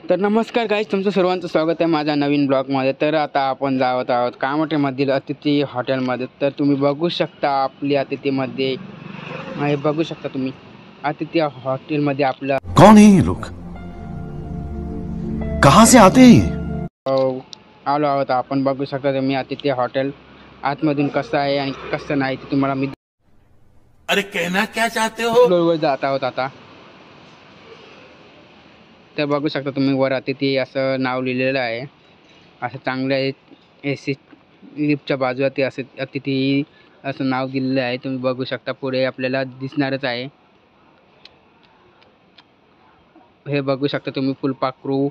तर नमस्कार गाईज, तुमचं सर्वांचं स्वागत आहे माझ्या नवीन ब्लॉगमध्ये। तर आता आपण जात आहोत कामोठ्यामधील अतिथी हॉटेलमध्ये। तर तुम्ही बघू शकता आपली अतिथीमध्ये हे बघू शकता तुम्ही अतिथी हॉटेलमध्ये आपलं कौन है ये लोग, कहाँ से आते हैं? आलो आहोत। आपण बघू शकता तुम्ही अतिथी हॉटेल आतमधून कसं आहे आणि कसं नाही ते तुम्हाला मी अरे कहना क्या चाहते हो। फ्लोअरवर जात आहोत आता। तर बघू शकता तुम्ही वर अतिथी असं नाव लिहिलेलं आहे। असं चांगलं AC लिफ्टच्या बाजूला ते असं अतिथी असं नाव दिलेलं आहे। तुम्ही बघू शकता पुढे आपल्याला दिसणारच आहे। हे बघू शकता तुम्ही फुलपाखरू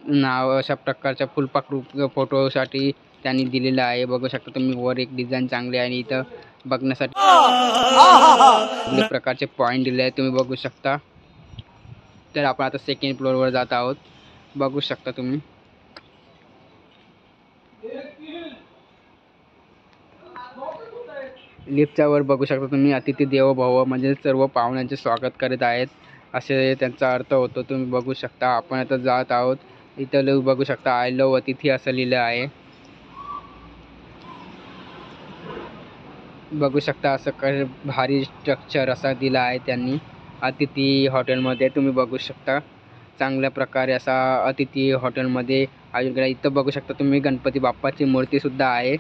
नाव अशा प्रकारच्या फुलपाखरू फोटोसाठी त्यांनी दिलेलं आहे। बघू शकता तुम्ही वर एक डिझाईन चांगली आहे आणि इथं बघण्यासाठी प्रकारचे पॉईंट दिले आहेत तुम्ही बघू शकता। तर आपण आता सेकंड फ्लोअरवर जात आहोत। बघू शकता तुम्ही लिफ्टच्या वर बघू शकता तुम्ही अतिथी देवो भव म्हणजे सर्व पाहुण्यांचे स्वागत करीत आहेत असे त्यांचा अर्थ होतो। तुम्ही बघू शकता आपण आता जात आहोत। इथं लोक बघू शकता आय लव्ह अतिथी असं लिहिलं आहे। बघू शकता असं भारी स्ट्रक्चर असा दिला आहे त्यांनी अतिथी हॉटेलमध्ये। तुम्ही बघू शकता चांगल्या प्रकारे असा अतिथी हॉटेलमध्ये आयोजन केला। इथं बघू शकता तुम्ही गणपती बाप्पाची मूर्ती सुद्धा आहे।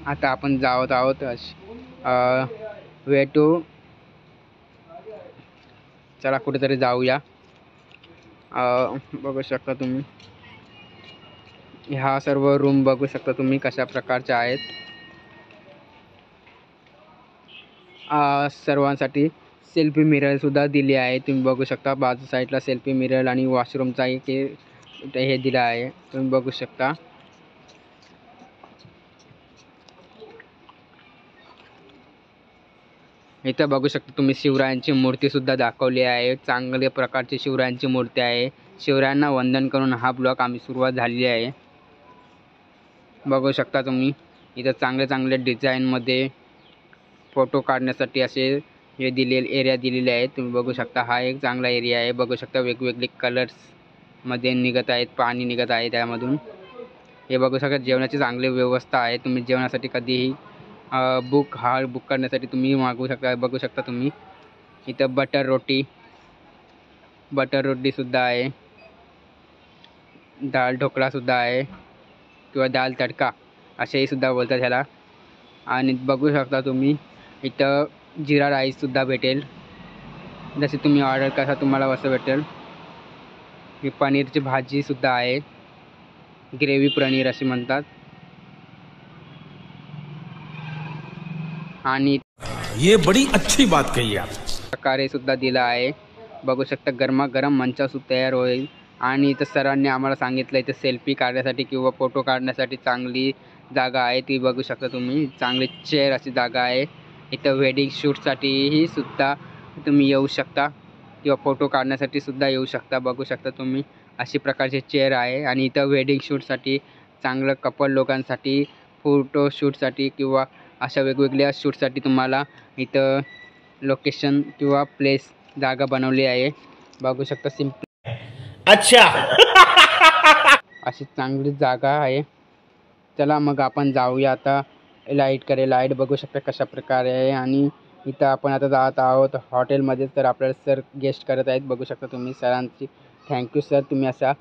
आता आपण जात आहोत वे टू चला कुठेतरी जाऊया। बघू शकता तुम्ही ह्या सर्व रूम बघू शकता तुम्ही कशा प्रकारच्या आहेत। सर्वांसाठी सेल्फी मिरर सुद्धा दिली आहे। तुम्ही बघू शकता बाजू साईडला सेल्फी मिरर आणि वॉशरूमचा एक हे दिलं आहे तुम्ही बघू शकता। इथं बघू शकता तुम्ही शिवरायांची मूर्ती सुद्धा दाखवली आहे। चांगल्या प्रकारची शिवरायांची मूर्ती आहे। शिवरायांना वंदन करून हा ब्लॉग आम्ही सुरुवात झालेली आहे। बघू शकता तुम्ही इथं चांगले चांगले डिझाईनमध्ये फोटो काढण्यासाठी असे हे एरिया दिलेले आहेत। तुम्ही बघू शकता हा एक चांगला एरिया आहे। बघू शकता वेगवेगळे कलर्स मध्ये निघत आहेत, पाणी निघत आहे त्यामधून। हे बघू शकता जेवणाची चांगली व्यवस्था आहे। तुम्ही जेवणासाठी कधीही बुक करण्यासाठी तुम्ही मागवू शकता। बघू शकता तुम्ही इथं बटर रोटी सुद्धा आहे, दाल ढोकळा सुद्धा आहे किंवा दाल तडका असेही सुद्धा बोलतात ह्याला। आणि बघू शकता तुम्ही इथं जिरा राईस सुद्धा भेटेल, जसे तुम्ही ऑर्डर करा तुम्हाला असं भेटेल। ही पनीरची भाजी सुद्धा आहे, ग्रेव्ही पनीर असे म्हणतात। आणि ये बड़ी अच्छी बात कही आप। प्रकारे सुद्धा दिला आहे। बघू शकता गरमागरम मंचासूप तयार होईल। आणि इथं सरांनी आम्हाला सांगितलं इथं सेल्फी काढण्यासाठी किंवा फोटो काढण्यासाठी चांगली जागा आहे ती बघू शकता तुम्ही। चांगली चेअर अशी जागा आहे। इथं वेडिंग शूटसाठीही सुद्धा तुम्ही येऊ शकता किंवा फोटो काढण्यासाठी सुद्धा येऊ शकता। बघू शकता तुम्ही अशी प्रकारची चेअर आहे। आणि इथं वेडिंग शूटसाठी चांगलं कपल लोकांसाठी फोटो शूटसाठी किंवा अशा वेगवेगळ्या शूटसाठी तुम्हाला इथं लोकेशन किंवा प्लेस जागा बनवली आहे। बघू शकता सिंपल अच्छा अशी चांगली जागा आहे। चला मग आपण जाऊया आता लाईटकडे। लाईट बघू शकता कशा प्रकारे आहे। आणि इथं आपण आता जात आहोत हॉटेलमध्ये। तर आपल्याला सर गेस्ट करत आहेत। बघू शकता तुम्ही सरांची थँक्यू सर, तुम्ही अशा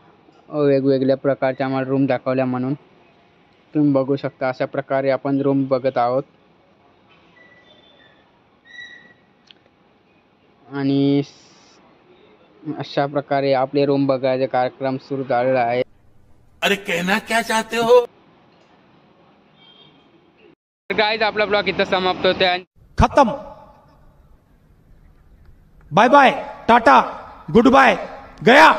वेगवेगळ्या प्रकारच्या आम्हाला रूम दाखवल्या म्हणून। तुम्ही बघू शकता अशा प्रकारे आपण रूम बघत आहोत। आणि अशा प्रकारे आपले रूम बघायचे कार्यक्रम सुरू झालेला आहे। अरे कहना क्या चाहते हो। गाइस आपला ब्लॉग इथं समाप्त होते। खत्म, bye bye, tata, good bye, गया।